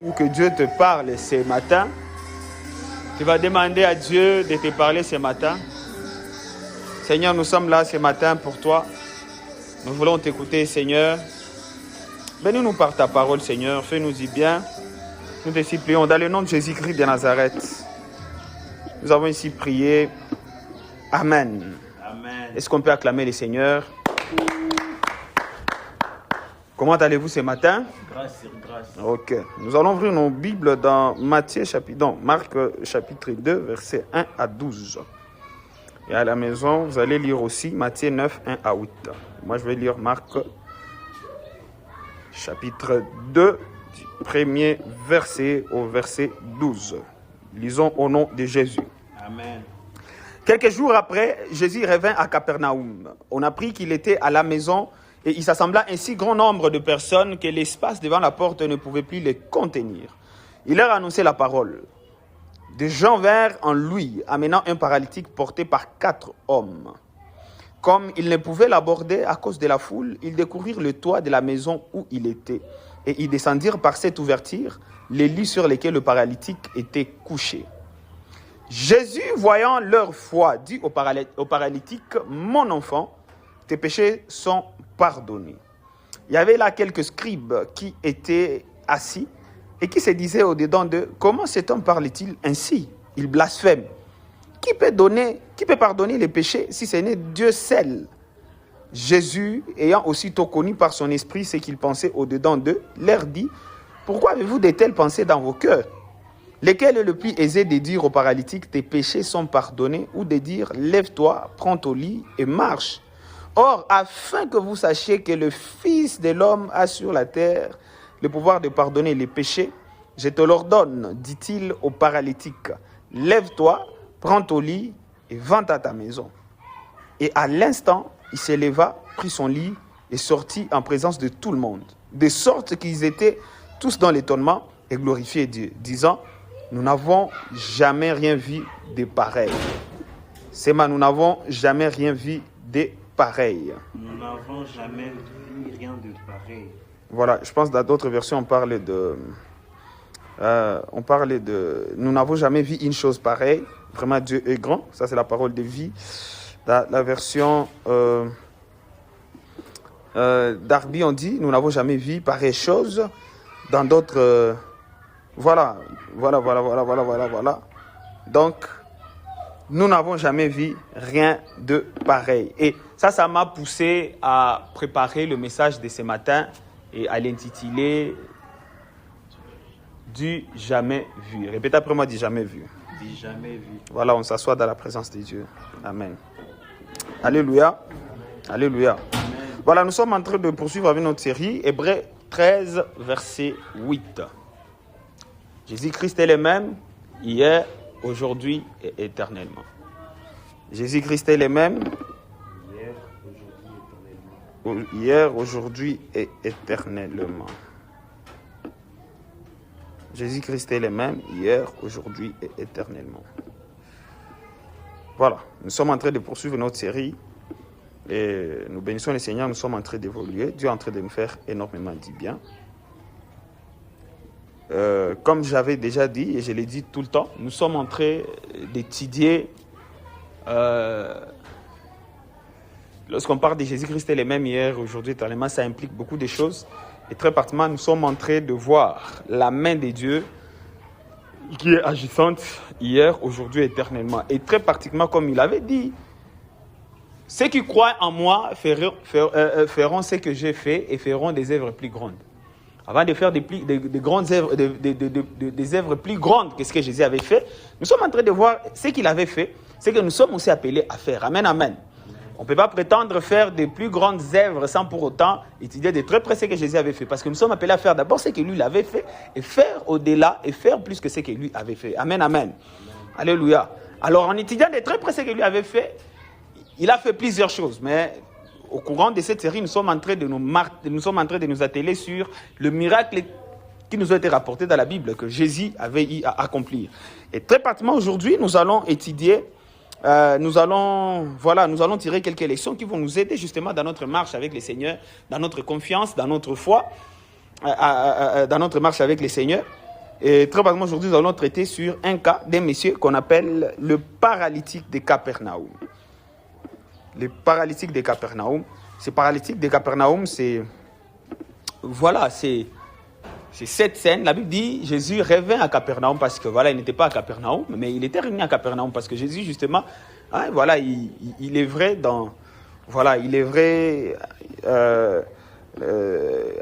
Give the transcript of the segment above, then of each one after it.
Ou que Dieu te parle ce matin, tu vas demander à Dieu de te parler ce matin. Seigneur, nous sommes là ce matin pour toi. Nous voulons t'écouter, Seigneur. Bénis-nous par ta parole, Seigneur. Fais-nous y bien. Nous te supplions dans le nom de Jésus-Christ de Nazareth. Nous avons ici prié. Amen. Amen. Est-ce qu'on peut acclamer le Seigneur? Comment allez-vous ce matin? Grâce sur grâce. Ok. Nous allons ouvrir nos Bibles dans Marc chapitre 2, versets 1 à 12. Et à la maison, vous allez lire aussi Matthieu 9, 1 à 8. Moi, je vais lire Marc chapitre 2, du premier verset au verset 12. Lisons au nom de Jésus. Amen. Quelques jours après, Jésus revint à Capernaum. On apprit qu'il était à la maison et il s'assembla un si grand nombre de personnes que l'espace devant la porte ne pouvait plus les contenir. Il leur annonçait la parole. Des gens vinrent en lui, amenant un paralytique porté par 4 hommes. Comme ils ne pouvaient l'aborder à cause de la foule, ils découvrirent le toit de la maison où il était. Et ils descendirent par cette ouverture les lits sur lesquels le paralytique était couché. Jésus, voyant leur foi, dit au paralytique, « Mon enfant, tes péchés sont pardonnés. » Il y avait là quelques scribes qui étaient assis et qui se disaient au-dedans d'eux, « Comment cet homme parle-t-il ainsi? Il blasphème. Qui peut pardonner les péchés si ce n'est Dieu seul? » Jésus, ayant aussitôt connu par son esprit ce qu'il pensait au-dedans d'eux, leur dit, « Pourquoi avez-vous de telles pensées dans vos cœurs? Lequel est le plus aisé de dire au paralytique, tes péchés sont pardonnés, ou de dire, lève-toi, prends ton lit et marche. Or, afin que vous sachiez que le Fils de l'homme a sur la terre le pouvoir de pardonner les péchés, je te l'ordonne, dit-il au paralytique, lève-toi, prends ton lit et va à ta maison. Et à l'instant, il se leva, prit son lit et sortit en présence de tout le monde, de sorte qu'ils étaient tous dans l'étonnement et glorifiaient Dieu, disant, nous n'avons jamais rien vu de pareil. Nous n'avons jamais rien vu de pareil. Nous n'avons jamais vu rien de pareil. Voilà, je pense que dans d'autres versions, on parle de nous n'avons jamais vu une chose pareille. Vraiment, Dieu est grand. Ça, c'est la parole de vie. La version Darby, on dit, nous n'avons jamais vu pareille chose. Dans d'autres... Voilà. Donc, nous n'avons jamais vu rien de pareil. Et ça m'a poussé à préparer le message de ce matin et à l'intituler du jamais vu. Répétez après moi, du jamais vu. Du jamais vu. Voilà, on s'assoit dans la présence de Dieu. Amen. Alléluia. Alléluia. Amen. Voilà, nous sommes en train de poursuivre avec notre série Hébreux 13, verset 8. Jésus-Christ est le même hier, aujourd'hui et éternellement. Jésus-Christ est le même hier, aujourd'hui et éternellement. Jésus-Christ est le même hier, aujourd'hui et éternellement. Voilà, nous sommes en train de poursuivre notre série et nous bénissons le Seigneur, nous sommes en train d'évoluer. Dieu est en train de nous faire énormément du bien. Comme j'avais déjà dit et je l'ai dit tout le temps, nous sommes en train d'étudier lorsqu'on parle de Jésus-Christ est le même hier, aujourd'hui, éternellement, ça implique beaucoup de choses. Et très particulièrement, nous sommes en train de voir la main de Dieu qui est agissante hier, aujourd'hui, éternellement. Et très particulièrement, comme il avait dit, ceux qui croient en moi feront ce que j'ai fait et feront des œuvres plus grandes. Avant de faire des grandes œuvres, des œuvres plus grandes que ce que Jésus avait fait, nous sommes en train de voir ce qu'il avait fait, ce que nous sommes aussi appelés à faire. Amen, amen. On ne peut pas prétendre faire des plus grandes œuvres sans pour autant étudier de très près ce que Jésus avait fait. Parce que nous sommes appelés à faire d'abord ce que lui avait fait et faire au-delà et faire plus que ce que lui avait fait. Amen, amen. Alléluia. Alors en étudiant de très près ce que lui avait fait, il a fait plusieurs choses, mais au courant de cette série, nous sommes en train de nous atteler sur le miracle qui nous a été rapporté dans la Bible, que Jésus avait eu à accomplir. Et très particulièrement aujourd'hui, nous allons étudier, nous allons tirer quelques leçons qui vont nous aider justement dans notre marche avec le Seigneur, dans notre confiance, dans notre foi, dans notre marche avec le Seigneur. Et très probablement aujourd'hui, nous allons traiter sur un cas d'un monsieur qu'on appelle le paralytique de Capernaum. Le paralytique de Capernaum. Ce paralytique de Capernaum, c'est cette scène. La Bible dit Jésus revint à Capernaum parce que il n'était pas à Capernaum, mais il était revenu à Capernaum parce que Jésus, justement, il est vrai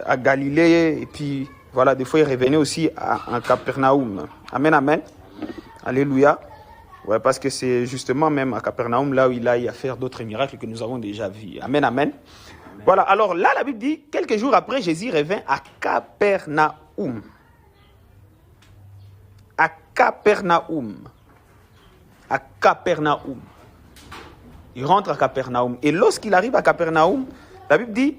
à Galilée, et puis des fois il revenait aussi à Capernaum. Amen, amen. Alléluia. Ouais, parce que c'est justement même à Capernaum là où il a eu à faire d'autres miracles que nous avons déjà vus. Amen, amen. Voilà, alors là, la Bible dit, quelques jours après, Jésus revint à Capernaum. À Capernaum. À Capernaum. Il rentre à Capernaum. Et lorsqu'il arrive à Capernaum, la Bible dit,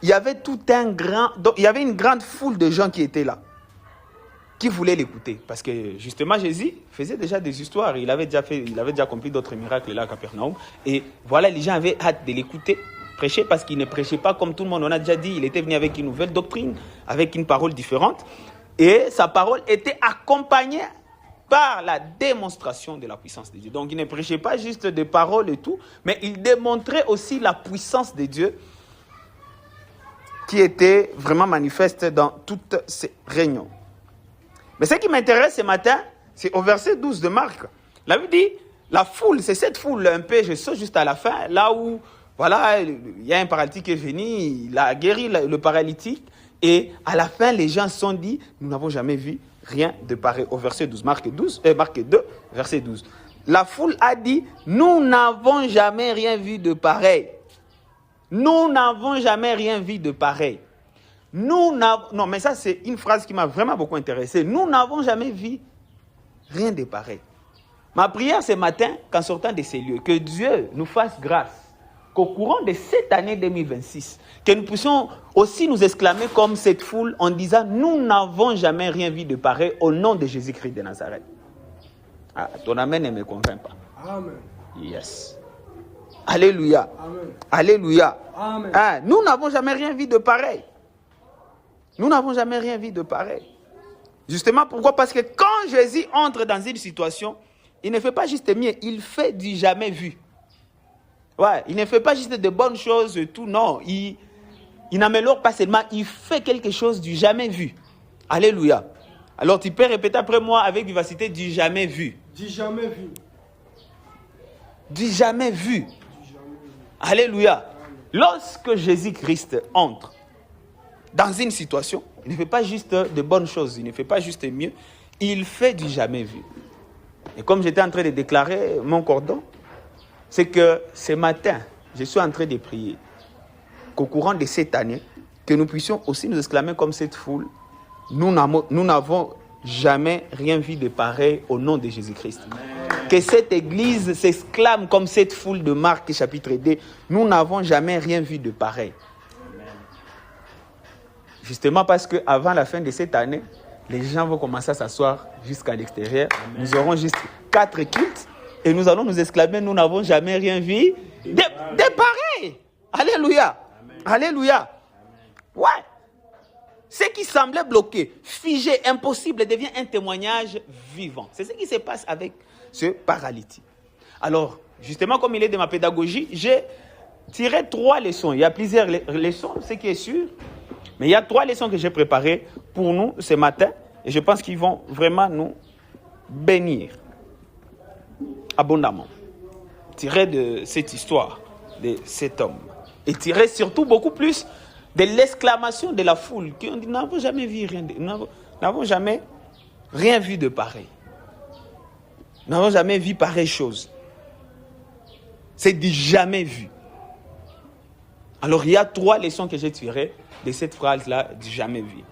il y avait une grande foule de gens qui étaient là, qui voulaient l'écouter. Parce que justement, Jésus faisait déjà des histoires. Il avait déjà accompli d'autres miracles là à Capernaum. Et les gens avaient hâte de l'écouter prêcher parce qu'il ne prêchait pas comme tout le monde. On a déjà dit, il était venu avec une nouvelle doctrine, avec une parole différente. Et sa parole était accompagnée par la démonstration de la puissance de Dieu. Donc, il ne prêchait pas juste des paroles et tout, mais il démontrait aussi la puissance de Dieu qui était vraiment manifeste dans toutes ces réunions. Mais ce qui m'intéresse ce matin, c'est au verset 12 de Marc. La Bible dit, la foule, c'est cette foule un peu, je saute juste à la fin, là où, il y a un paralytique qui est venu, il a guéri le paralytique, et à la fin, les gens se sont dit, nous n'avons jamais vu rien de pareil. Au verset 12, Marc 2, verset 12. La foule a dit, nous n'avons jamais rien vu de pareil. Nous n'avons jamais rien vu de pareil. Non, mais ça, c'est une phrase qui m'a vraiment beaucoup intéressé. Nous n'avons jamais vu rien de pareil. Ma prière ce matin, qu'en sortant de ces lieux, que Dieu nous fasse grâce, qu'au courant de cette année 2026, que nous puissions aussi nous exclamer comme cette foule en disant, nous n'avons jamais rien vu de pareil au nom de Jésus-Christ de Nazareth. Ah, ton amen ne me convainc pas. Amen. Yes. Alléluia. Amen. Alléluia. Amen. Ah, nous n'avons jamais rien vu de pareil. Nous n'avons jamais rien vu de pareil. Justement, pourquoi? Parce que quand Jésus entre dans une situation, il ne fait pas juste mieux, il fait du jamais vu. Ouais, il ne fait pas juste de bonnes choses et tout, non. Il n'améliore pas seulement, il fait quelque chose du jamais vu. Alléluia. Alors tu peux répéter après moi avec vivacité, du jamais vu. Du jamais vu. Du jamais vu. Alléluia. Lorsque Jésus-Christ entre dans une situation, il ne fait pas juste de bonnes choses, il ne fait pas juste mieux, il fait du jamais vu. Et comme j'étais en train de déclarer mon cordon, c'est que ce matin, je suis en train de prier qu'au courant de cette année, que nous puissions aussi nous exclamer comme cette foule, nous n'avons jamais rien vu de pareil au nom de Jésus-Christ. Amen. Que cette église s'exclame comme cette foule de Marc chapitre 2, nous n'avons jamais rien vu de pareil. Amen. Justement parce qu'avant la fin de cette année, les gens vont commencer à s'asseoir jusqu'à l'extérieur. Amen. Nous aurons juste 4 cultes et nous allons nous exclamer, nous n'avons jamais rien vu de pareil. Alléluia. Amen. Alléluia. Amen. Ouais. Ce qui semblait bloqué, figé, impossible, devient un témoignage vivant. C'est ce qui se passe avec ce paralytique. Alors, justement, comme il est de ma pédagogie, j'ai tiré 3 leçons. Il y a plusieurs leçons, ce qui est sûr. Mais il y a 3 leçons que j'ai préparées pour nous ce matin. Et je pense qu'ils vont vraiment nous bénir abondamment. Tiré de cette histoire, de cet homme. Et tiré surtout beaucoup plus de l'exclamation de la foule qui ont dit, nous n'avons jamais vu rien, nous n'avons jamais rien vu de pareil. Nous n'avons jamais vu pareille chose. C'est du jamais vu. Alors il y a 3 leçons que j'ai tirées de cette phrase-là, du jamais vu.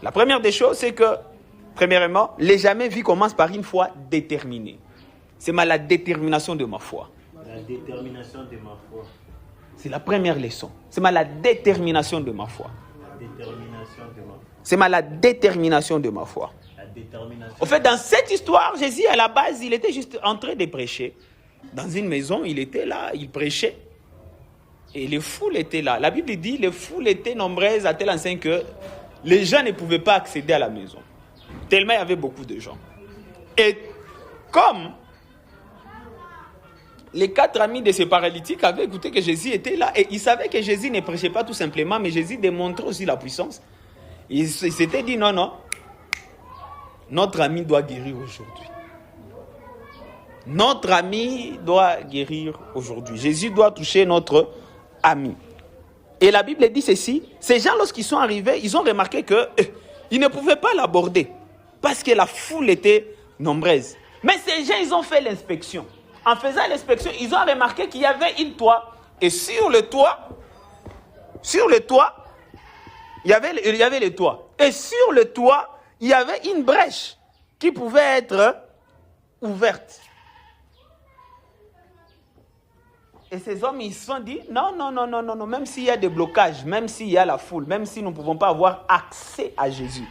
La première des choses, c'est que, premièrement, les jamais vus commencent par une foi déterminée. C'est la détermination de ma foi. La détermination de ma foi. C'est la première leçon. C'est la détermination de ma foi. La détermination de ma foi. C'est la détermination de ma foi. La détermination. En fait, dans cette histoire, Jésus, à la base, il était juste en train de prêcher. Dans une maison, il était là, il prêchait. Et les foules étaient là. La Bible dit, les foules étaient nombreuses à tel enseigne que les gens ne pouvaient pas accéder à la maison. Tellement il y avait beaucoup de gens. Et comme les 4 amis de ces paralytiques avaient écouté que Jésus était là, et ils savaient que Jésus ne prêchait pas tout simplement, mais Jésus démontrait aussi la puissance. Ils s'étaient dit non, notre ami doit guérir aujourd'hui. Notre ami doit guérir aujourd'hui. Jésus doit toucher notre ami. Et la Bible dit ceci, ces gens lorsqu'ils sont arrivés, ils ont remarqué qu'ils ne pouvaient pas l'aborder parce que la foule était nombreuse. Mais ces gens, ils ont fait l'inspection. En faisant l'inspection, ils ont remarqué qu'il y avait une toit. Et sur le toit, il y avait le toit. Et sur le toit, il y avait une brèche qui pouvait être ouverte. Et ces hommes, ils se sont dit, non, même s'il y a des blocages, même s'il y a la foule, même si nous ne pouvons pas avoir accès à Jésus,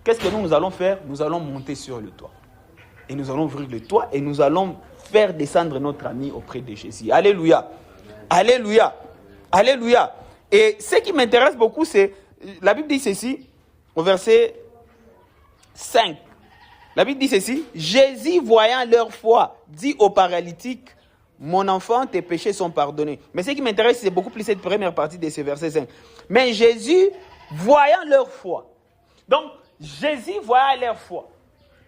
qu'est-ce que nous allons faire? Nous allons monter sur le toit. Et nous allons ouvrir le toit et nous allons faire descendre notre ami auprès de Jésus. Alléluia. Alléluia. Alléluia. Et ce qui m'intéresse beaucoup, c'est, la Bible dit ceci, au verset 5. La Bible dit ceci, Jésus, voyant leur foi, dit aux paralytiques, mon enfant, tes péchés sont pardonnés. Mais ce qui m'intéresse, c'est beaucoup plus cette première partie de ce verset 5. Mais Jésus, voyant leur foi. Donc, Jésus, voyant leur foi,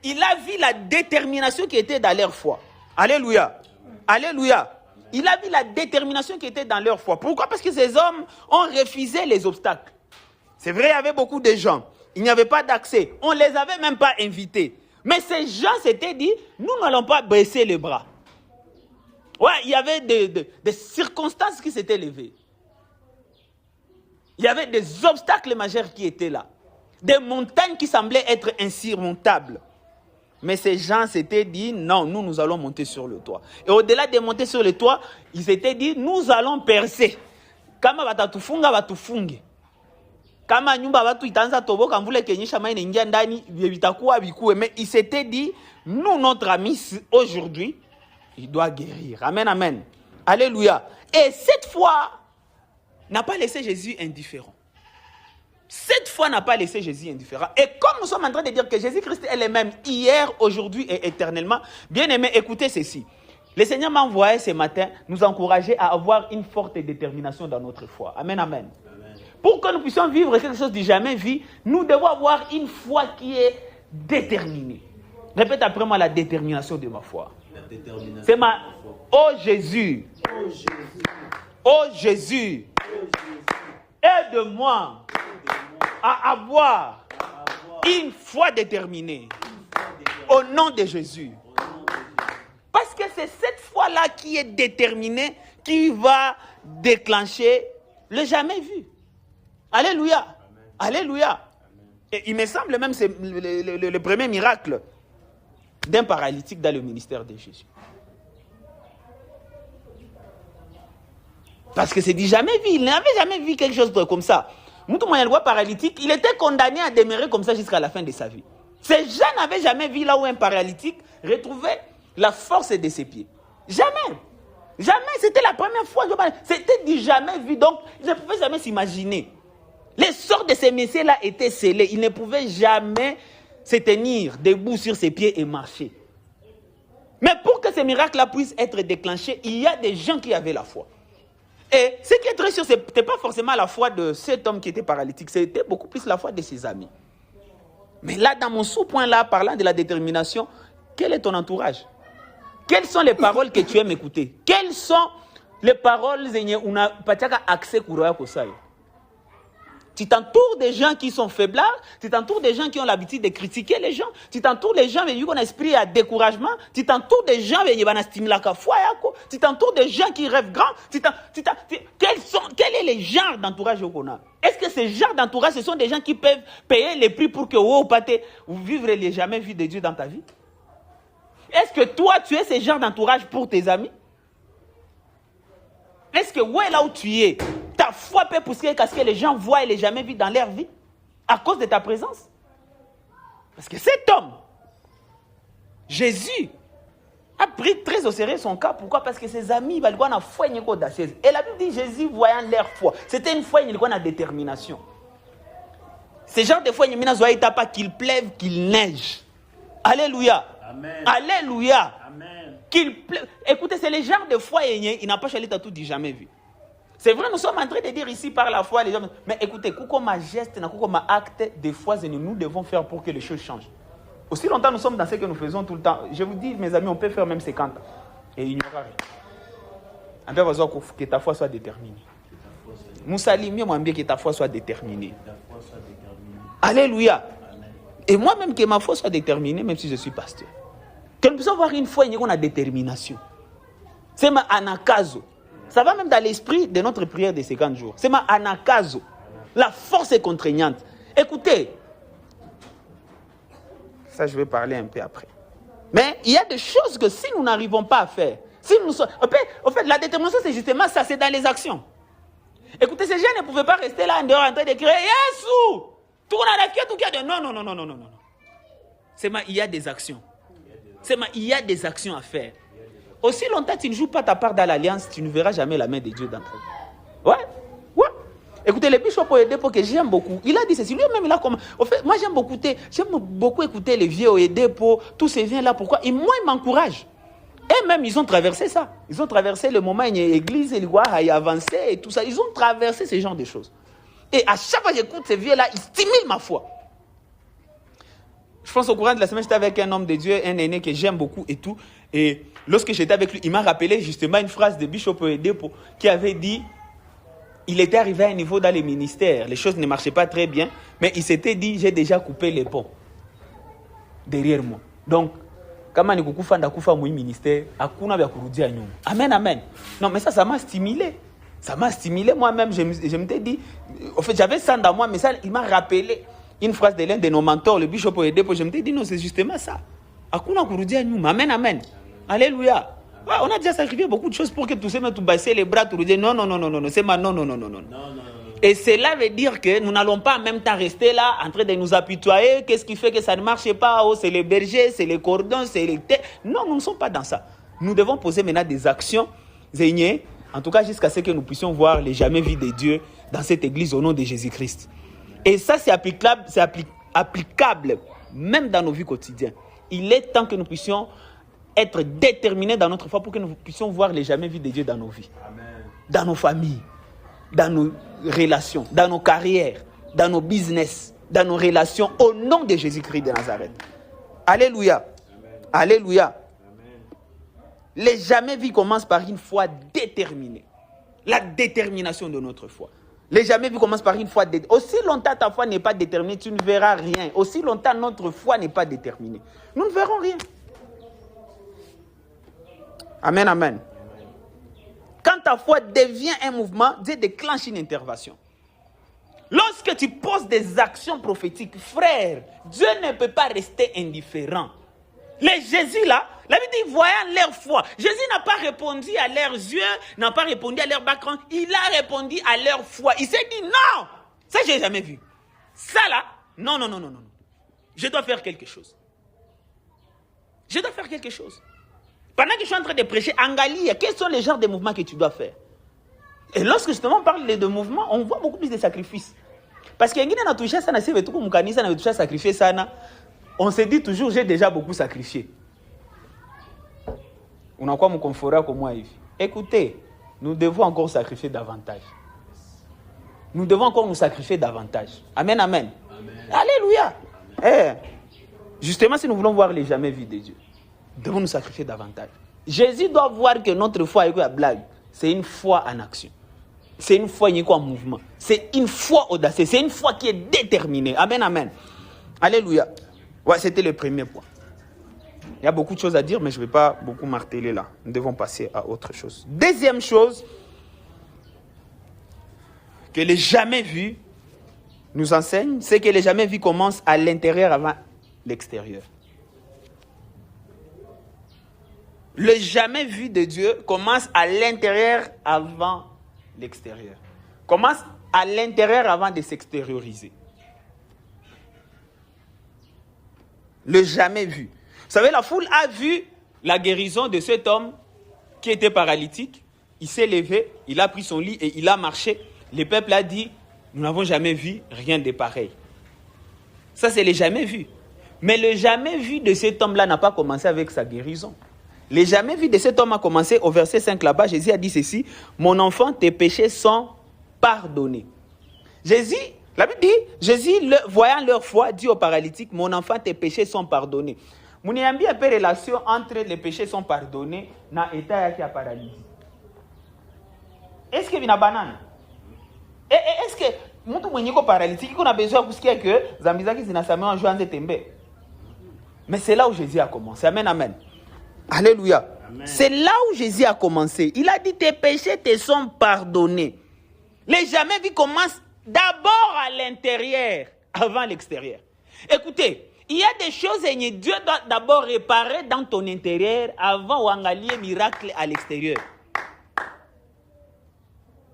il a vu la détermination qui était dans leur foi. Alléluia. Alléluia. Il a vu la détermination qui était dans leur foi. Pourquoi? Parce que ces hommes ont refusé les obstacles. C'est vrai, il y avait beaucoup de gens. Il n'y avait pas d'accès. On ne les avait même pas invités. Mais ces gens s'étaient dit, nous n'allons pas baisser les bras. Ouais, il y avait des circonstances qui s'étaient levées. Il y avait des obstacles majeurs qui étaient là. Des montagnes qui semblaient être insurmontables. Mais ces gens s'étaient dit, non, nous allons monter sur le toit. Et au-delà de monter sur le toit, ils s'étaient dit, nous allons percer. Kama batatufunga batufunge. Kama nyumba batu itanza toboka mvule kenyesha mai n'ingia ndani bitakuwa bikuwe. Mais ils s'étaient dit, nous, notre ami, aujourd'hui, il doit guérir. Amen, amen. Alléluia. Et cette foi n'a pas laissé Jésus indifférent. Cette foi n'a pas laissé Jésus indifférent. Et comme nous sommes en train de dire que Jésus-Christ est le même hier, aujourd'hui et éternellement, bien aimé, écoutez ceci. Le Seigneur m'a envoyé ce matin nous encourager à avoir une forte détermination dans notre foi. Amen, amen. Amen. Pour que nous puissions vivre quelque chose du jamais vu, nous devons avoir une foi qui est déterminée. Répète après moi la détermination de ma foi. C'est ma... Oh Jésus. Oh Jésus. Oh Jésus. Aide-moi à avoir une foi déterminée au nom de Jésus. Parce que c'est cette foi-là qui est déterminée qui va déclencher le jamais vu. Alléluia. Alléluia. Et il me semble même que c'est le premier miracle d'un paralytique dans le ministère de Jésus. Parce que c'est dit jamais vu. Il n'avait jamais vu quelque chose comme ça. Moutoumouyangoua paralytique, il était condamné à demeurer comme ça jusqu'à la fin de sa vie. Ces gens n'avaient jamais vu là où un paralytique retrouvait la force de ses pieds. Jamais. Jamais. C'était la première fois. C'était dit jamais vu. Donc, ils ne pouvaient jamais s'imaginer. Les sorts de ces messieurs-là étaient scellés. Ils ne pouvaient jamais se tenir debout sur ses pieds et marcher. Mais pour que ce miracle-là puisse être déclenché, il y a des gens qui avaient la foi. Et ce qui est très sûr, ce n'était pas forcément la foi de cet homme qui était paralytique, c'était beaucoup plus la foi de ses amis. Mais là, dans mon sous-point-là, parlant de la détermination, quel est ton entourage? Quelles sont les paroles que tu aimes écouter? Quelles sont les paroles accès? Tu t'entoures des gens qui sont faiblards, tu t'entoures des gens qui ont l'habitude de critiquer les gens, tu t'entoures des gens qui ont un esprit à découragement, tu t'entoures des gens qui ont un foi, tu t'entoures des gens qui rêvent grand. Quel est le genre d'entourage qu'on a? Est-ce que ces genres d'entourage, ce sont des gens qui peuvent payer les prix pour que vous vivre les jamais vus de Dieu dans ta vie? Est-ce que toi, tu es ce genre d'entourage pour tes amis? Est-ce que là où tu es, ta foi peut pousser parce que les gens voient et les jamais vus dans leur vie à cause de ta présence? Parce que cet homme, Jésus, a pris très au sérieux son cas. Pourquoi? Parce que ses amis, ils ont une foi. Et la Bible dit Jésus voyant leur foi. C'était une foi, une détermination. Ce genre de foi, il n'y a pas qu'il pleuve, qu'il neige. Alléluia. Amen. Alléluia. Amen. Qu'il pleuve. Écoutez, c'est le genre de foi, il n'a pas chalé tout dit jamais vu. C'est vrai, nous sommes en train de dire ici par la foi, les gens. Mais écoutez, comme un geste, comme un acte de foi, nous devons faire pour que les choses changent. Aussi longtemps nous sommes dans ce que nous faisons tout le temps. Je vous dis, mes amis, on peut faire même 50 ans. Et il n'y aura rien. On peut voir que ta foi soit déterminée. Moussa mieux moi bien que ta foi soit déterminée. Alléluia. Et moi-même que ma foi soit déterminée, même si je suis pasteur. Que nous puissions avoir une foi et une détermination. C'est ma anakazo. Ça va même dans l'esprit de notre prière de 50 jours. C'est ma anakazo. La force est contraignante. Écoutez. Ça, je vais parler un peu après. Mais il y a des choses que si nous n'arrivons pas à faire, si nous sommes... En fait, la détermination, c'est justement ça, c'est dans les actions. Écoutez, ces gens ne pouvaient pas rester là en dehors en train de crier « Yesu !» Tout le monde a la fièvre, tout le monde a... Non. C'est il y a des actions. Il y a des actions à faire. Aussi longtemps que tu ne joues pas ta part dans l'alliance, tu ne verras jamais la main de Dieu dans ta vie. Ouais. Écoutez, le bishop Oyedepo que j'aime beaucoup, il a dit ceci. Lui-même, il a comme... En fait, moi, j'aime beaucoup écouter les vieux Oyedepo, tous ces viens-là. Pourquoi? Et moi, ils m'encouragent. Et même, ils ont traversé ça. Ils ont traversé le moment où l'église, il a avancé et tout ça. Ils ont traversé ce genre de choses. Et à chaque fois que j'écoute ces vieux-là, ils stimulent ma foi. Je pense au courant de la semaine, j'étais avec un homme de Dieu, un aîné que j'aime beaucoup et tout. Et lorsque j'étais avec lui, il m'a rappelé justement une phrase de Bishop Oyedepo qui avait dit, il était arrivé à un niveau dans les ministères, les choses ne marchaient pas très bien, mais il s'était dit, j'ai déjà coupé les ponts derrière moi. Donc, kama ni kukufa ndakufa mwi ministère, hakuna vya kurudia nyuma. Amen. Non, mais ça m'a stimulé. Ça m'a stimulé moi-même. Je m'étais dit, en fait, j'avais ça dans moi, mais ça, il m'a rappelé une phrase de l'un de nos mentors, le Bishop Oyedepo. Je m'étais dit, non, c'est justement ça. Hakuna kurudia nyuma. Amen. Alléluia. Ouais, on a déjà sacrifié beaucoup de choses pour que tous ces mecs tout baisser les bras, tout dire non. C'est ma non. Et cela veut dire que nous n'allons pas en même temps rester là en train de nous apitoyer. Qu'est-ce qui fait que ça ne marche pas? Oh, c'est les bergers, c'est les cordons, c'est les thés. Non, nous ne sommes pas dans ça. Nous devons poser maintenant des actions, en tout cas jusqu'à ce que nous puissions voir les jamais vus de Dieu dans cette église au nom de Jésus-Christ. Et ça, c'est applicable même dans nos vies quotidiennes. Il est temps que nous puissions être déterminés dans notre foi pour que nous puissions voir les jamais vus de Dieu dans nos vies. Amen. Dans nos familles, dans nos relations, dans nos carrières, dans nos business, dans nos relations, au nom de Jésus-Christ de Nazareth. Alléluia. Amen. Alléluia. Amen. Les jamais vus commencent par une foi déterminée. La détermination de notre foi. Les jamais vus commencent par une foi déterminée. Aussi longtemps ta foi n'est pas déterminée, tu ne verras rien. Aussi longtemps notre foi n'est pas déterminée, nous ne verrons rien. Amen. Quand ta foi devient un mouvement, Dieu déclenche une intervention. Lorsque tu poses des actions prophétiques, frère, Dieu ne peut pas rester indifférent. Les Jésus là, la Bible dit, voyant leur foi. Jésus n'a pas répondu à leurs yeux, n'a pas répondu à leur background, il a répondu à leur foi. Il s'est dit, non, ça je n'ai jamais vu. Ça là, non. Je dois faire quelque chose. Pendant que je suis en train de prêcher, Angalia, quels sont les genres de mouvements que tu dois faire? Et lorsque justement on parle de mouvements, on voit beaucoup plus de sacrifices. Parce qu'il y a touché ça, sacrifier ça, on se dit toujours, j'ai déjà beaucoup sacrifié. On a quoi mon confort comme moi? Écoutez, nous devons encore sacrifier davantage. Nous devons encore nous sacrifier davantage. Amen. Alléluia. Justement, si nous voulons voir les jamais vus de Dieu, nous devons nous sacrifier davantage. Jésus doit voir que notre foi est la blague. C'est une foi en action. C'est une foi en mouvement. C'est une foi audacieuse. C'est une foi qui est déterminée. Amen. Alléluia. Ouais, c'était le premier point. Il y a beaucoup de choses à dire, mais je ne vais pas beaucoup marteler là. Nous devons passer à autre chose. Deuxième chose que les jamais vus nous enseignent, c'est que les jamais vus commencent à l'intérieur avant l'extérieur. Le jamais vu de Dieu commence à l'intérieur avant l'extérieur. Commence à l'intérieur avant de s'extérioriser. Le jamais vu. Vous savez, la foule a vu la guérison de cet homme qui était paralytique. Il s'est levé, il a pris son lit et il a marché. Le peuple a dit, nous n'avons jamais vu rien de pareil. Ça, c'est le jamais vu. Mais le jamais vu de cet homme-là n'a pas commencé avec sa guérison. Le jamais vu de cet homme a commencé au verset 5 là-bas. Jésus a dit ceci, « Mon enfant, tes péchés sont pardonnés. » Jésus, la Bible dit, Jésus, voyant leur foi, dit au paralytique, « Mon enfant, tes péchés sont pardonnés. » Vous n'avez bien un peu relation entre les péchés sont pardonnés na état qui a paralysie. Est-ce que vous avez une banane? Est-ce que mtu mwenye ko paralytique qu'on a besoin kusikia que zambi zake zinasamehewa njoo anze tembea? Mais c'est là où Jésus a commencé. Amen, amen. Alléluia. Amen. C'est là où Jésus a commencé. Il a dit tes péchés te sont pardonnés. Les jamais vu commencent d'abord à l'intérieur avant l'extérieur. Écoutez, il y a des choses que Dieu doit d'abord réparer dans ton intérieur avant d'engager miracle à l'extérieur.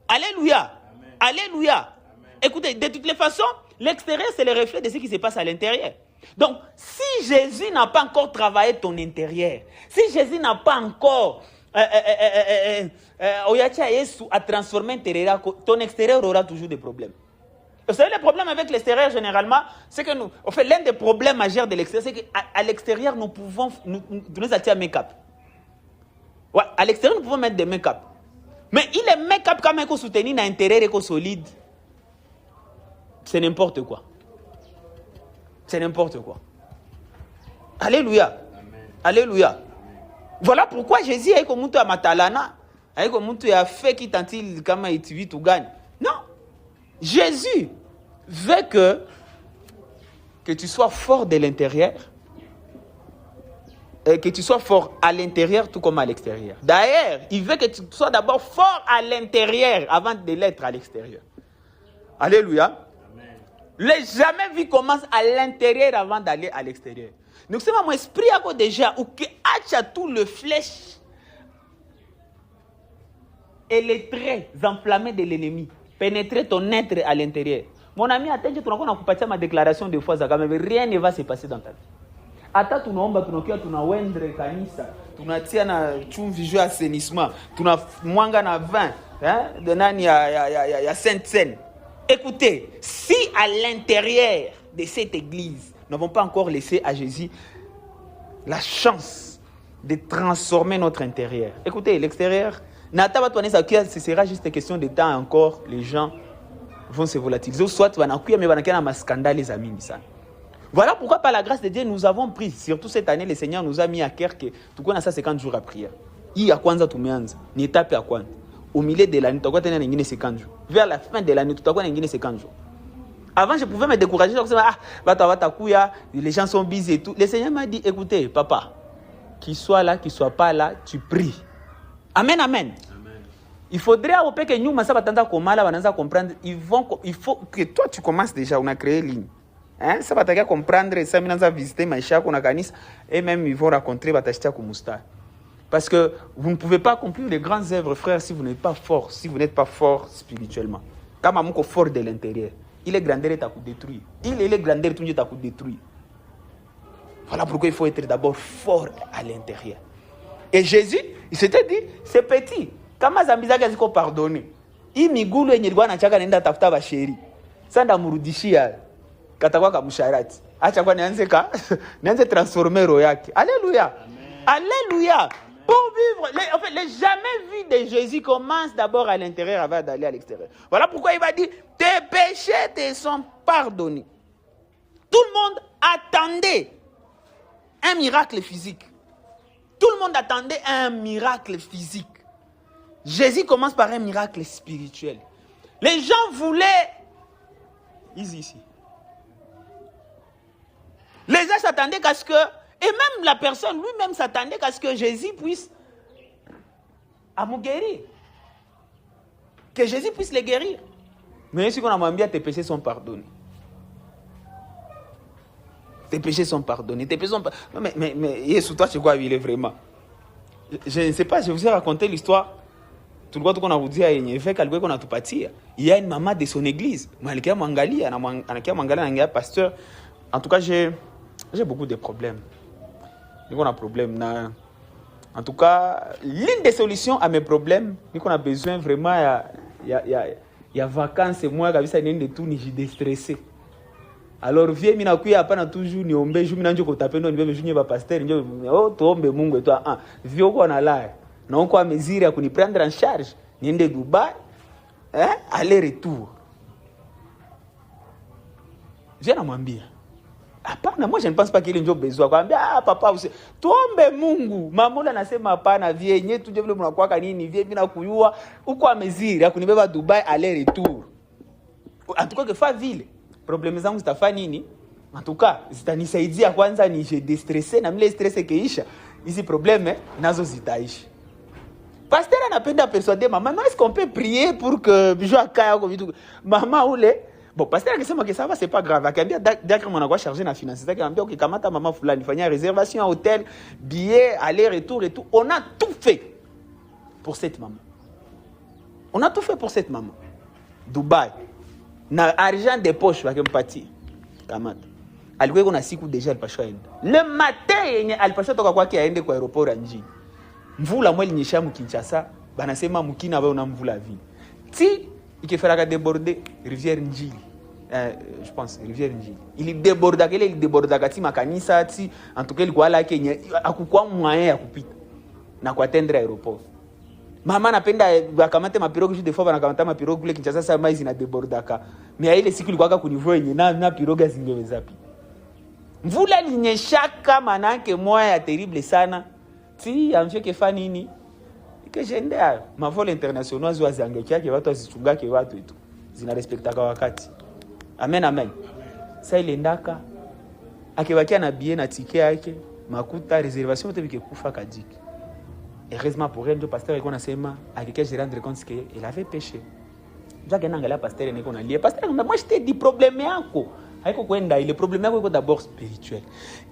Alléluia. Amen. Alléluia. Amen. Écoutez, de toutes les façons, l'extérieur, c'est le reflet de ce qui se passe à l'intérieur. Donc, si Jésus n'a pas encore travaillé ton intérieur, si Jésus n'a pas encore à transformer l'intérieur, ton extérieur aura toujours des problèmes. Vous savez, le problème avec l'extérieur, généralement, c'est que nous, en fait, l'un des problèmes majeurs de l'extérieur, c'est qu'à l'extérieur, nous pouvons nous attirer un make-up. Ouais, à l'extérieur, nous pouvons mettre des make-up. Mais il est make-up quand même qu'on soutient dans l'intérieur et qu'on solide. C'est n'importe quoi. C'est n'importe quoi. Alléluia. Amen. Alléluia. Amen. Voilà pourquoi Jésus a dit que tu as matalana, a dit que tu as fait qui t'antil comme il t'y tout gagne. Non. Jésus veut que tu sois fort de l'intérieur, et que tu sois fort à l'intérieur tout comme à l'extérieur. D'ailleurs, il veut que tu sois d'abord fort à l'intérieur avant de l'être à l'extérieur. Alléluia. Amen. Les jamais vu commence à l'intérieur avant d'aller à l'extérieur. Donc c'est mon esprit a déjà ou que a tout le flèche et les traits enflammés de l'ennemi pénétrer ton être à l'intérieur. Mon ami, attends, tu n'as ma déclaration de foi, rien ne va se passer dans ta vie. Ata tunaomba tunakia tunawendre kanisa tunatia na chumvi juu assainissement tunamwanga na vin de nani ya Sainte Seine. Écoutez, si à l'intérieur de cette église nous n'avons pas encore laissé à Jésus la chance de transformer notre intérieur. Écoutez, l'extérieur ce sera juste une question de temps encore, les gens vont se volatiliser soit tu vas nakuya mais banakia na scandale les amis ça. Voilà pourquoi, par la grâce de Dieu, nous avons pris, surtout cette année, le Seigneur nous a mis à cœur que tout le monde a ça 50 jours à prière. Il y a kwanza tumeanza, ni étape à kwanza. Au milieu de l'année, tu as tenu ngine 50 jours. Vers la fin de l'année, tu as tenu ngine 50 jours. Avant, je pouvais me décourager, les gens sont busy et tout. Le Seigneur m'a dit, écoutez, papa, qu'il soit là, qu'il soit pas là, tu pries. Amen, amen. Il faudrait que nous, comprendre, il faut que toi, tu commences déjà, on a créé ligne. Hein? Ça va te comprendre, ça va visiter Maïcha, qu'on a gagné, et même ils vont rencontrer Batashtia Koumoustar. Parce que vous ne pouvez pas accomplir les grandes œuvres, frères, si vous n'êtes pas fort, si vous n'êtes pas fort spirituellement. Comme Amouko fort de l'intérieur, il est grandeur et t'a détruit. Il est grandeur tout t'a détruit. Voilà pourquoi il faut être d'abord fort à l'intérieur. Et Jésus, il s'était dit, c'est petit. Comment Zambiza Gaziko pardonné? Il migulu et n'irwa na chaka nenda tafuta ba chéri. Sanda murudishia. Katakwa kamusharati. Acha kwa nianze transformer roho yake. Alléluia. Alléluia. Amen. Pour vivre, les jamais vus de Jésus commencent d'abord à l'intérieur avant d'aller à l'extérieur. Voilà pourquoi il va dire, tes péchés te sont pardonnés. Tout le monde attendait un miracle physique. Tout le monde attendait un miracle physique. Jésus commence par un miracle spirituel. Les gens voulaient... Ici. Les gens s'attendaient qu'à ce que... Et même la personne lui-même s'attendait qu'à ce que Jésus puisse... à me guérir. Que Jésus puisse les guérir. Mais si on a bien, tes péchés sont pardonnés. Tes péchés sont pardonnés. Tes péchés sont pardonnés. Mais Jésus, toi, tu crois qu'il est vraiment. Je ne sais pas, je vous ai raconté l'histoire. Tout le monde qu'on a vous dit, il y a une maman de son église. Pasteur. En tout cas, j'ai beaucoup de problèmes. Nous avons un problème. En tout cas, l'une des solutions à mes problèmes, nous avons besoin vraiment, il y a vacances et moi, comme ça, il y a tout, je suis déstressé. Alors vie mina kuya hapana toujours niombe juu mina njo kutapendo nibe junye ba pasteur njo tuombe Mungu toi vie uko na la na uko ameziri ya kuniprendre en charge niende Dubai aller retour. Je namwambia hapana, moi je ne pense pas qu'il ait besoin kwa ambia papa tuombe Mungu. Mamola anasema hapana, vie yenyewe tuje vile mnakuwa kanini vie mina kuyua uko ameziri ya kunibeba Dubai aller retour. En tout cas que fa vile problème zangu zitafanya nini? En tout cas, zitanisaidia kwanza ni je déstresser na mile stress keisha. Hizi problème nazo zitaisha. Pasteur anapenda persuader maman, mais est-ce qu'on peut prier pour que bijou akaya ko vitu? Maman ule, bon pasteur akisema que ça va c'est pas grave. Akambia d'accord on a quoi charger na finance. C'est akambia OK kamata maman fulani fanya réservation à hôtel, billet, aller retour et tout. On a tout fait pour cette maman. On a tout fait pour cette maman. Dubaï. Na argent de poche wakempatia kamata alikuwa kuna siku deja alipashwa enda le matin yenye alipashwa toka kwake aende kwa aeroport Njini. Mvula mweli nyesha Kinshasa banasema mukina ba una mvula vile ti ikifera ka déborder rivière Njili je pense rivière Njili il déborda kati makanisa ti en tout cas ilikuwa la Kenya akukwa moyen ya kupita na kwa atteindre aéroport. Mama napenda wakamate mapirogue juste des fois wanakamata mapirogue kule Kinshasa sasa mai zina debordaka. Mais ile siku ilikuwa kunivo yenye na pirogue zingeweza pi. Mvula linyeshaka manake moya ya terrible sana. Ti amfie ke fa nini? Ike jende ma vol international zo azangekia ke watu azichunga ke watu etu. Zina respectaka wakati. Amen amen. Sasa ile ndaka akiwakia na billet na ticket yake makuta réservation tebike kufa kadiki. Heureusement pour elle, le pasteur qu'on a sema avec lequel je rendre compte qu'il avait péché. Déjà que n'angala pasteur n'est qu'on a lié. Pasteur, moi je t'ai dit problème yako. Aiko kwenda, le problème yako d'abord spirituel.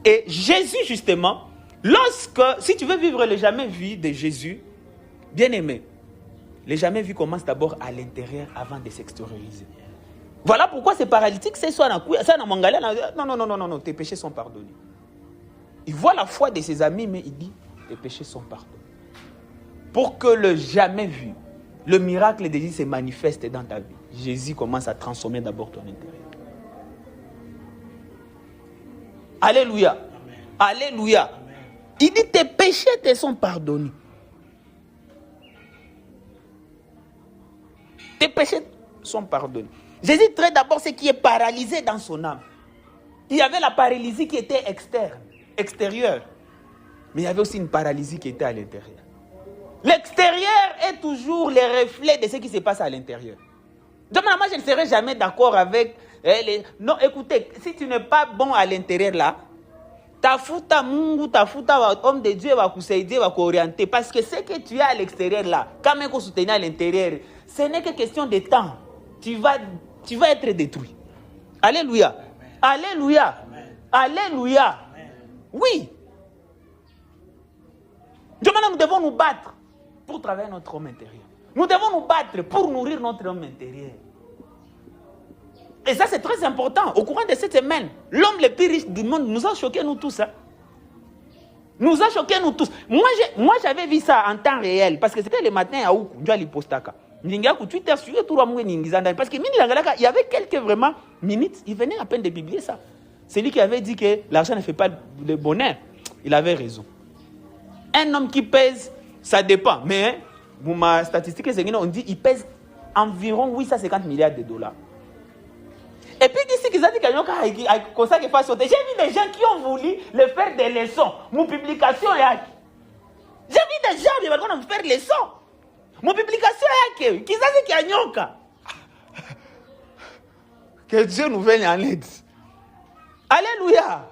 Et Jésus justement, lorsque si tu veux vivre le jamais vu de Jésus, bien aimé, le jamais vu commence d'abord à l'intérieur avant de s'extérioriser. Voilà pourquoi ces paralytiques c'est soit ça na mangala non, tes péchés sont pardonnés. Il voit la foi de ses amis mais il dit tes péchés sont pardonnés. Pour que le jamais vu, le miracle de Jésus se manifeste dans ta vie, Jésus commence à transformer d'abord ton intérieur. Alléluia. Amen. Alléluia. Amen. Il dit tes péchés te sont pardonnés. Tes péchés sont pardonnés. Jésus traite d'abord ce qui est paralysé dans son âme. Il y avait la paralysie qui était extérieure. Mais il y avait aussi une paralysie qui était à l'intérieur. L'extérieur est toujours le reflet de ce qui se passe à l'intérieur. Donc, moi, je ne serai jamais d'accord avec les... Non, écoutez, si tu n'es pas bon à l'intérieur là, ta fouta mungu, ta fouta homme de Dieu va t'aider, va t'orienter. Parce que ce que tu as à l'extérieur là, quand même qu'on soutient à l'intérieur, ce n'est que question de temps. Tu vas être détruit. Alléluia. Amen. Alléluia. Amen. Alléluia. Amen. Oui. Donc maintenant, nous devons nous battre pour travailler notre homme intérieur. Nous devons nous battre pour nourrir notre homme intérieur. Et ça, c'est très important. Au courant de cette semaine, l'homme le plus riche du monde nous a choqués, nous tous. Hein. Nous a choqués, nous tous. Moi, j'avais vu ça en temps réel. Parce que c'était le matin à Oukou, je allais poster. Twitter, parce qu'il y avait quelques vraiment minutes, il venait à peine de publier ça. C'est lui qui avait dit que l'argent ne fait pas le bonheur. Il avait raison. Un homme qui pèse, ça dépend. Mais, pour ma statistique, on dit qu'il pèse environ 850 milliards de dollars. Et puis, ici, qu'ils ont dit qu'il y a comme ça qu'il faut sauter. J'ai vu des gens qui ont voulu le faire des leçons. Mon publication est. J'ai vu des gens qui vont faire des leçons. Mon publication est. Qu'ils ont dit qu'il y a. Que Dieu nous vienne en aide. Alléluia.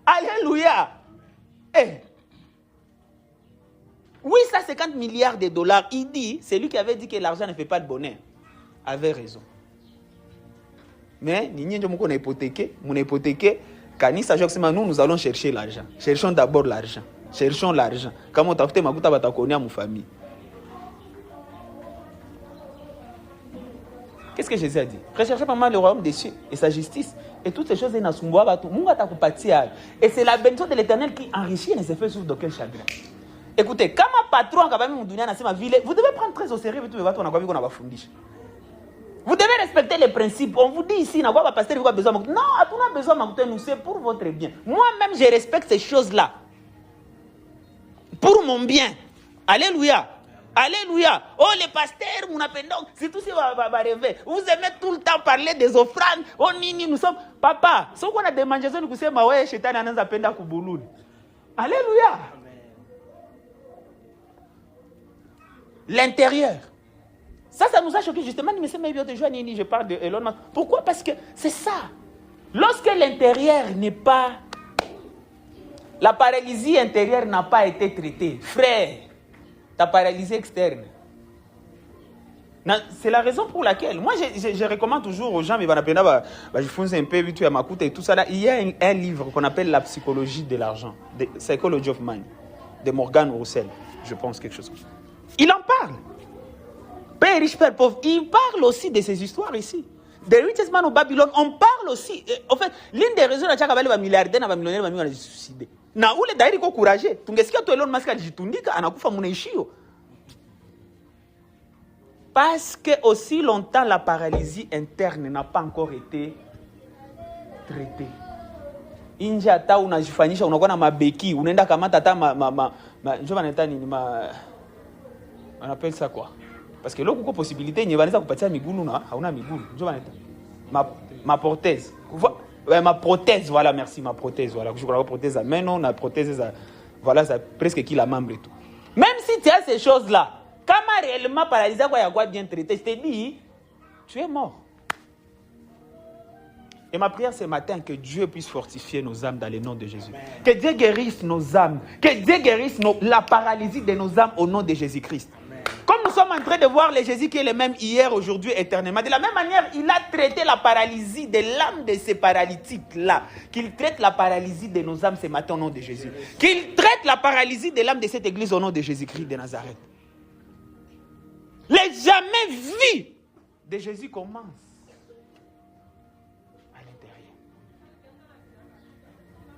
Alléluia. Eh. 850 milliards de dollars. Il dit, c'est lui qui avait dit que l'argent ne fait pas le bonheur. Avait raison. Mais nous avons hypothéqué. Nous allons chercher l'argent. Cherchons d'abord l'argent. Cherchons l'argent. Comment tu as fait ma famille? Qu'est-ce que Jésus a dit? Recherchez pas mal le royaume des cieux et sa justice. Et toutes ces choses, et c'est la bénédiction de l'Éternel qui enrichit et ne se fait souffrir d'aucun chagrin. Écoutez, comme un patron, vous devez prendre très au sérieux. Vous devez respecter les principes. On vous dit ici, n'a pas pasteur, vous avez besoin. Non, tout le monde a besoin de nous, c'est pour votre bien. Moi-même, je respecte ces choses-là. Pour mon bien. Alléluia. Alléluia. Oh, les pasteurs, mon appel, donc, c'est tout ce qui va rêver. Vous aimez tout le temps parler des offrandes. Oh, nini, nous sommes. Papa, ce qu'on a demandé, c'est que c'est ma ouais, chétan, nous appelle à Kubouloun. Alléluia. L'intérieur. Ça nous a choqué justement. Je parle de Elon Musk. Pourquoi? Parce que c'est ça. Lorsque l'intérieur n'est pas. La paralysie intérieure n'a pas été traitée. Frère, ta paralysie externe. C'est la raison pour laquelle. Moi, je recommande toujours aux gens, mais je fonce un peu, tu as ma coûte et tout ça. Là. Il y a un livre qu'on appelle La psychologie de l'argent. The Psychology of Money. De Morgan Housel. Je pense quelque chose comme ça. Il en parle. Père riche, père pauvre. Il parle aussi de ces histoires ici. The richest man of Babylon, on parle aussi. En fait, l'une des raisons de chaque milliardaire, un millionnaire, un millionnaire, suicidé. Na ule d'ailleurs courageux. Tungesikia tu Elon Musk alijitundika anakufa munaishio. Parce que aussi longtemps la paralysie interne n'a pas encore été traitée. Inja hata unajifanyisha unakuwa na mabeki, unaenda kamata hata njoo wanaita nini on appelle ça quoi? Parce que là kuko possibilité yenye wanaweza kupatia miguu na hauna miguu. Njoo wanaita ma prothèse. Ouais, ma prothèse, voilà, merci, ma prothèse, voilà. Je crois que la prothèse, mais non, la prothèse, voilà, ça presque qui la membre et tout. Même si tu as ces choses-là, quand réellement paralysé, il y a quoi bien traité, je te dis, tu es mort. Et ma prière ce matin, que Dieu puisse fortifier nos âmes dans le nom de Jésus. Amen. Que Dieu guérisse nos âmes, que Dieu guérisse la paralysie de nos âmes au nom de Jésus-Christ. Comme nous sommes en train de voir le Jésus qui est le même hier, aujourd'hui, éternellement. De la même manière, il a traité la paralysie de l'âme de ces paralytiques-là. Qu'il traite la paralysie de nos âmes ce matin au nom de Jésus. Qu'il traite la paralysie de l'âme de cette église au nom de Jésus-Christ de Nazareth. Les jamais vus de Jésus commencent à l'intérieur.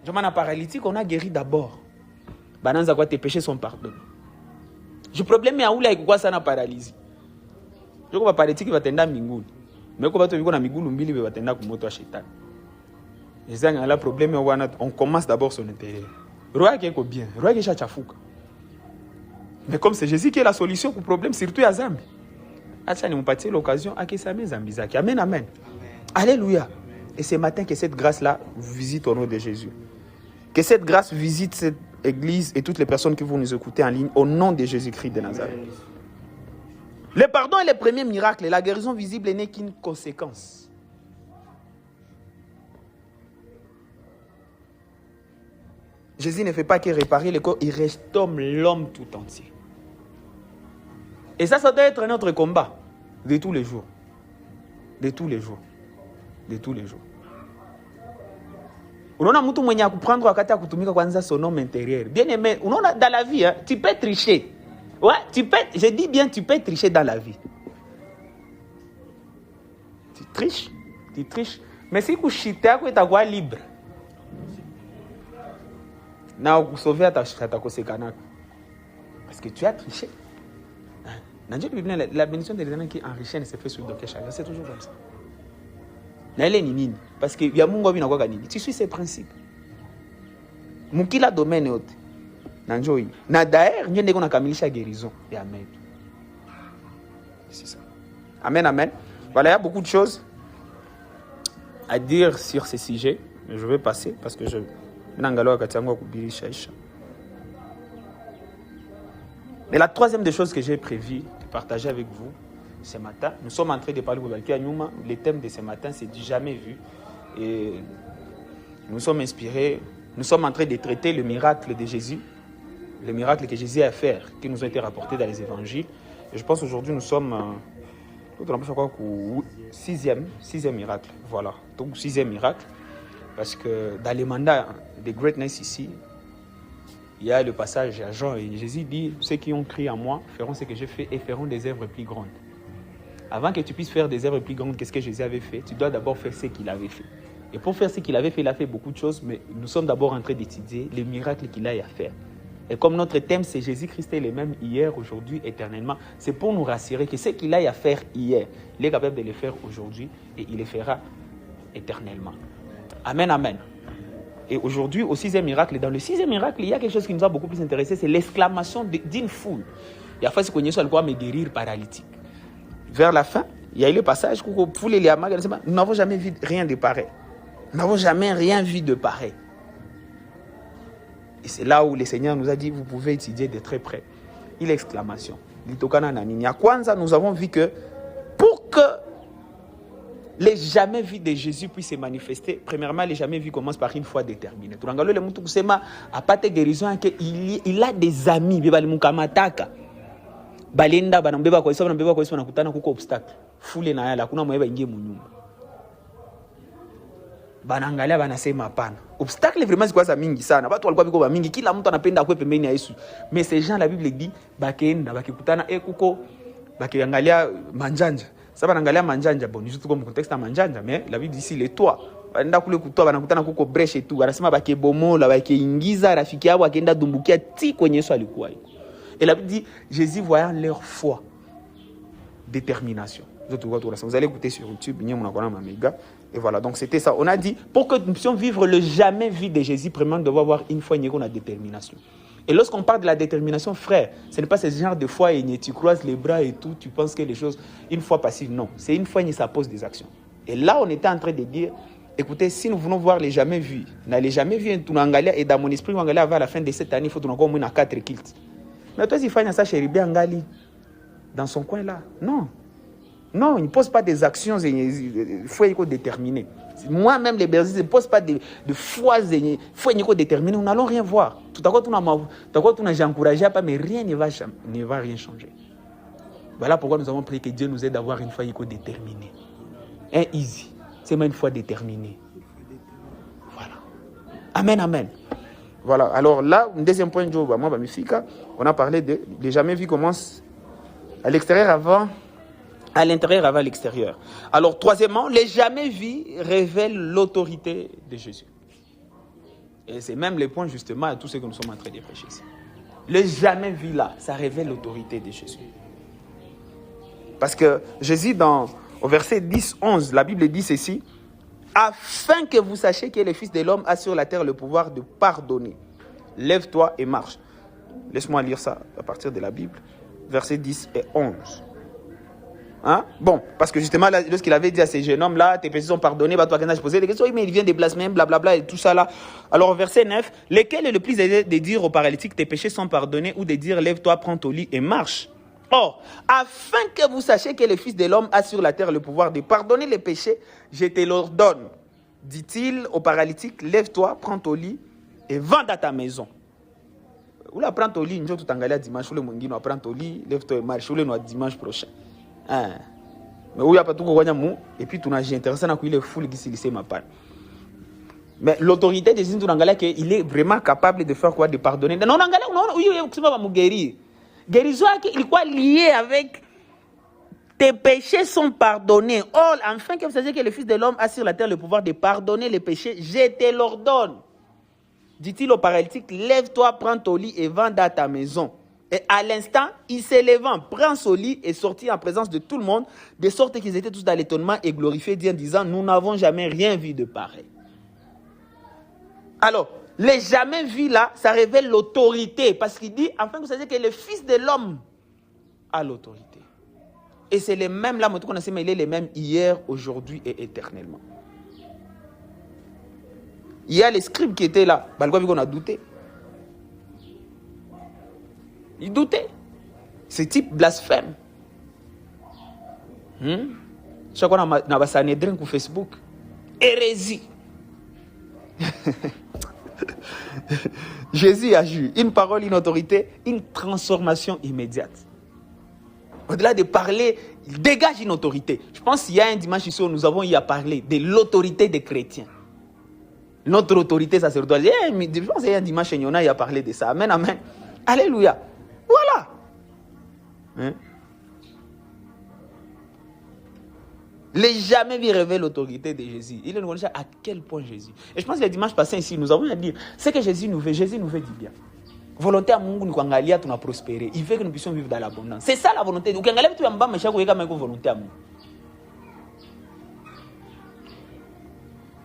Je m'en ai paralytique, on a guéri d'abord. Bananza quoi tes péchés sont pardonnés. Le problème est que quoi ça na paralysie. Je crois que paralytique va tenda minguni. Mais quand tu vis na migulu mbili va tenda ku moto a shetani. Et ça le problème on commence d'abord sur l'intérieur. Roi qui est bien, roi qui est chachafuka. Mais comme c'est Jésus qui est la solution pour le problème, surtout à Zambi. Acha ni mpatie l'occasion à que ça mes zambizaki. Amen amen. Alléluia. Et ce matin que cette grâce là visite au nom de Jésus. Que cette grâce visite cette Église et toutes les personnes qui vont nous écouter en ligne au nom de Jésus-Christ de Nazareth. Le pardon est le premier miracle. La guérison visible n'est qu'une conséquence. Jésus ne fait pas que réparer le corps, il restaure l'homme tout entier. Et ça doit être notre combat de tous les jours. De tous les jours. De tous les jours. Unaona mtu mwenye akuprendre wakati akutumika kwanza son homme intérieur. Bien aimé, unaona dans la vie, hein, tu peux tricher. Ouais, je dis bien tu peux tricher dans la vie. Tu triches. Mais si kushite yako itakuwa libre. Na kusauver atakosekana. Parce que tu as triché. La bénédiction de l'Éternel qui enrichit se fait sur le cœur. C'est toujours comme ça. Parce que y a mungu abi nakwaka nini. Tu suis ces principes. Mukila domaine yote. Nanjoi. Na d'ailleurs, ndio ndeko nakamilisha guérison ya amen. C'est ça. Amen amen. Voilà, il y a beaucoup de choses à dire sur ces sujets. Je vais passer parce que je nangalo akatiango kubirisha isha. Mais la troisième des choses que j'ai prévu de partager avec vous ce matin, nous sommes en train de parler de le thème de ce matin, c'est du jamais vu. Et nous sommes inspirés, nous sommes en train de traiter le miracle de Jésus, le miracle que Jésus a fait, qui nous a été rapporté dans les évangiles. Et je pense qu'aujourd'hui nous sommes au sixième miracle. Voilà, donc sixième miracle. Parce que dans les mandats de greatness ici, il y a le passage à Jean et Jésus dit, ceux qui ont crié en moi feront ce que j'ai fait et feront des œuvres plus grandes. Avant que tu puisses faire des œuvres plus grandes, qu'est-ce que Jésus avait fait? Tu dois d'abord faire ce qu'il avait fait. Et pour faire ce qu'il avait fait, il a fait beaucoup de choses, mais nous sommes d'abord en train d'étudier les miracles qu'il a à faire. Et comme notre thème, c'est Jésus-Christ est le même hier, aujourd'hui, éternellement, c'est pour nous rassurer que ce qu'il a à faire hier, il est capable de le faire aujourd'hui et il le fera éternellement. Amen, amen. Et aujourd'hui, au sixième miracle, dans le sixième miracle, il y a quelque chose qui nous a beaucoup plus intéressé, c'est l'exclamation d'une foule. Il y a fait ce qu'on y soit me guérir paralytique. Vers la fin, il y a eu le passage où nous n'avons jamais vu rien de pareil. Nous n'avons jamais rien vu de pareil. Et c'est là où le Seigneur nous a dit, vous pouvez étudier de très près. Il exclamation. Nous avons vu que pour que les jamais vus de Jésus puissent se manifester, premièrement, les jamais vus commencent par une foi déterminée. Il a des amis, balenda banambeba kwa sababu banambeba kwa sababu nakutana kuko obstacle fule na yala kuna mweba ingie munyumba banangalia banasema hapana obstacle vraiment zikuwa za mingi sana watu walikuwa biko ba mingi kila mtu anapenda akwe pembeni ya Yesu mais ces gens la Bible dit bakenda bakikutana kuko bakiangalia manjanja sasa banangalia manjanja bon juste comme contexte ya manjanja mais la Bible dit ici les toits banaenda kule kutoa banakutana kuko breche et tout anasema bakebomola bakeingiza rafiki yao akaenda dumbukia ti kwenye Yesu alikuwa yuko. Et la Bible dit, Jésus voyant leur foi, détermination. Vous allez écouter sur YouTube, et voilà, donc c'était ça. On a dit, pour que nous puissions vivre le jamais vu de Jésus, premièrement, nous devons avoir une foi, une détermination. Et lorsqu'on parle de la détermination, frère, ce n'est pas ce genre de foi, tu croises les bras et tout, tu penses que les choses, une foi passive, non. C'est une foi, ça pose des actions. Et là, on était en train de dire, écoutez, si nous voulons voir les jamais vus, les jamais vus, et dans mon esprit, on va à la fin de cette année, il faut qu'on ait au moins 4 kilts. Mais toi, il faut que ça chéribé Angali dans son coin là. Non. Non, il ne pose pas des actions, il faut déterminer. Moi-même, les bergers ne posent pas de foi, il faut déterminer. Nous n'allons rien voir. Tout à coup, j'ai encouragé, mais rien ne va rien changer. Voilà pourquoi nous avons prié que Dieu nous aide à avoir une foi déterminée. Easy. C'est même une foi déterminée. Voilà. Amen, amen. Voilà, alors là, un deuxième point, on a parlé de les jamais vus commencent à l'extérieur avant, à l'intérieur avant l'extérieur. Alors, troisièmement, les jamais vus révèlent l'autorité de Jésus. Et c'est même le point justement à tout ce que nous sommes en train de prêcher ici. Les jamais vus là, ça révèle l'autorité de Jésus. Parce que Jésus, au verset 10-11, la Bible dit ceci. Afin que vous sachiez que le Fils de l'homme a sur la terre le pouvoir de pardonner. Lève-toi et marche. Laisse-moi lire ça à partir de la Bible. Versets 10 et 11. Hein? Bon, parce que justement, là, lorsqu'il avait dit à ces jeunes hommes-là, tes péchés sont pardonnés, bah, toi, quand je posais des questions, oui, mais il vient des blasphèmes, blablabla, et tout ça là. Alors, verset 9, lequel est le plus aisé de dire aux paralytiques, tes péchés sont pardonnés, ou de dire, lève-toi, prends ton lit et marche. Or, afin que vous sachiez que le Fils de l'homme a sur la terre le pouvoir de pardonner les péchés, je te l'ordonne. Dit-il au paralytique, lève-toi, prends ton lit et va dans ta maison. Ou là, prends ton lit, nous tout engagé dimanche, ou le monde prends ton lit, lève-toi et marche, ou le dimanche prochain. Hein? Mais où il n'y a pas tout le monde, et puis tu n'as intéressé à qu'il est fou qui s'est laissé ma part. Mais l'autorité de Jésus, il est vraiment capable de faire quoi? De pardonner. Non, il va me guérir. Guérison il est lié avec tes péchés sont pardonnés. Or, enfin que vous sachiez que le Fils de l'homme a sur la terre le pouvoir de pardonner les péchés, je te l'ordonne. Dit-il au paralytique, lève-toi, prends ton lit et va dans ta maison. Et à l'instant, il s'élevant, prend son lit et sortit en présence de tout le monde, de sorte qu'ils étaient tous dans l'étonnement et glorifiés, en disant, nous n'avons jamais rien vu de pareil. Alors, les jamais vus là, ça révèle l'autorité. Parce qu'il dit, enfin que vous sachiez que le Fils de l'homme a l'autorité. Et c'est les mêmes là, mais il est les mêmes hier, aujourd'hui et éternellement. Il y a les scribes qui étaient là. On a douté. Ils doutaient. Ce type blasphème. Chaque fois, on a Sanhedrin sur Facebook. Hérésie. Jésus a eu une parole, une autorité, une transformation immédiate. Au-delà de parler, il dégage une autorité. Je pense qu'il y a un dimanche ici où nous avons eu à parler de l'autorité des chrétiens. Notre autorité sacerdotale. Je pense qu'il y a un dimanche où on a eu à parler de ça. Amen, amen. Alléluia. Voilà. Hein? Les jamais vu révèle l'autorité de Jésus. Il nous connaît à quel point Jésus. Et je pense que le dimanche passé ici, nous avons à dire, ce que Jésus nous veut du bien. Volonté à Mungu ni kuangalia tuna prospérer. Il veut que nous puissions vivre dans l'abondance. C'est ça la volonté. Ukiangalia vitu vya mbaya maisha yako kama iko volonté à Mungu.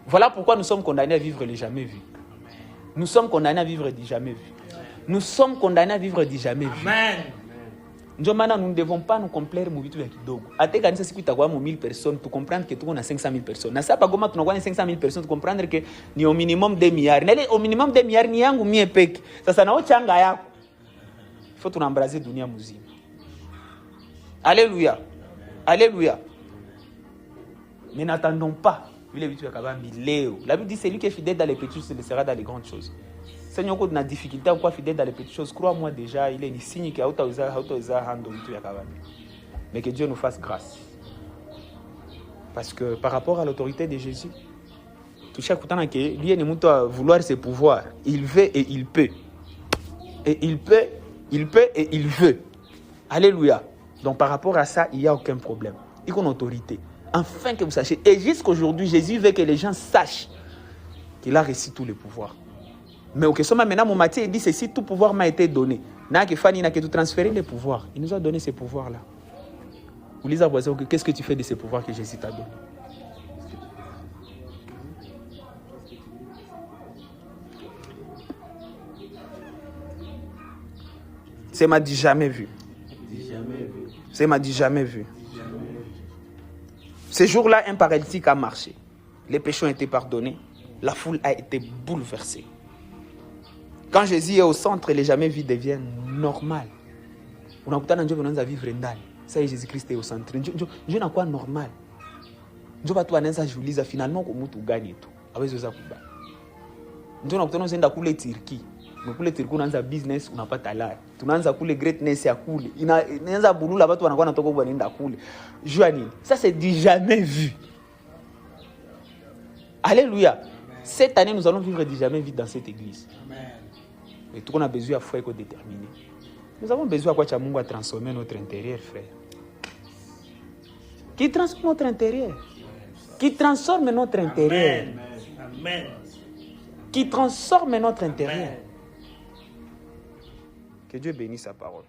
Voilà pourquoi nous sommes condamnés à vivre le jamais vu. Nous sommes condamnés à vivre du jamais vu. Nous sommes condamnés à vivre du jamais vu. Amen. Nous ne devons pas nous complaire mu vitu vya kidogo. Ate kanisa siku itakuwa mu 1000 personnes, tu comprendre que tuko na 500 000 personnes. Na sasa goma tunakuwa na 500 000 personnes, tu comprendre que ni au minimum 2 milliards. Na ile au minimum 2 milliards ni yangu mie peke. Sasa nao changa yako. Il faut tunaembraser dunia muzima. Alléluia. Alléluia. Mais n'attendons pas. La Bible dit, c'est lui qui est fidèle dans les petites choses, il le sera dans les grandes choses. Seigneur, quand on a des difficultés, on est fidèle dans les petites choses. Crois-moi déjà, il est un signe qui a mais que Dieu nous fasse grâce. Parce que par rapport à l'autorité de Jésus, tout chaque temps que lui est vouloir ses pouvoirs, il veut et il peut. Et il peut et il veut. Alléluia. Donc par rapport à ça, il n'y a aucun problème. Il y a une autorité. Afin que vous sachiez. Et jusqu'aujourd'hui, Jésus veut que les gens sachent qu'il a reçu tous les pouvoirs. Mais au question maintenant, mon Matthieu, il dit ceci, tout pouvoir m'a été donné. N'a que Fanny n'a que tout transférer les pouvoirs. Il nous a donné ces pouvoirs-là. Vous lisez à voisin, qu'est-ce que tu fais de ces pouvoirs que Jésus t'a donné? C'est m'a dit jamais vu. C'est m'a dit jamais vu. Ce jour-là, un paralytique a marché. Les péchés ont été pardonnés. La foule a été bouleversée. Quand Jésus est au centre, les jamais vus deviennent normal. On a écouté Dieu venant à vivre ndani. Ça y est, Jésus-Christ est au centre. Dieu n'a quoi normal. Dieu va tout annoncer Julie finalement comme tu gagnes tout. Avec ce zakuba. Dieu n'a écouté nous kule Turquie. Mais kule Turquie on a business, on n'a pas talent. Tunaanza kule greatness ya kule. Inaanza bulula watu wanakuwa natoka kwa nenda kule. Joanie, ça c'est du jamais vu. Alléluia. Cette année, nous allons vivre du jamais vu dans cette église. Amen. Et tout qu'on a besoin à faire est déterminé. Nous avons besoin à quoi Mungu a transformer notre intérieur, frère. Qui transforme notre intérieur. Qui transforme notre intérieur. Amen. Qui transforme notre intérieur. Amen. Que Dieu bénisse sa parole.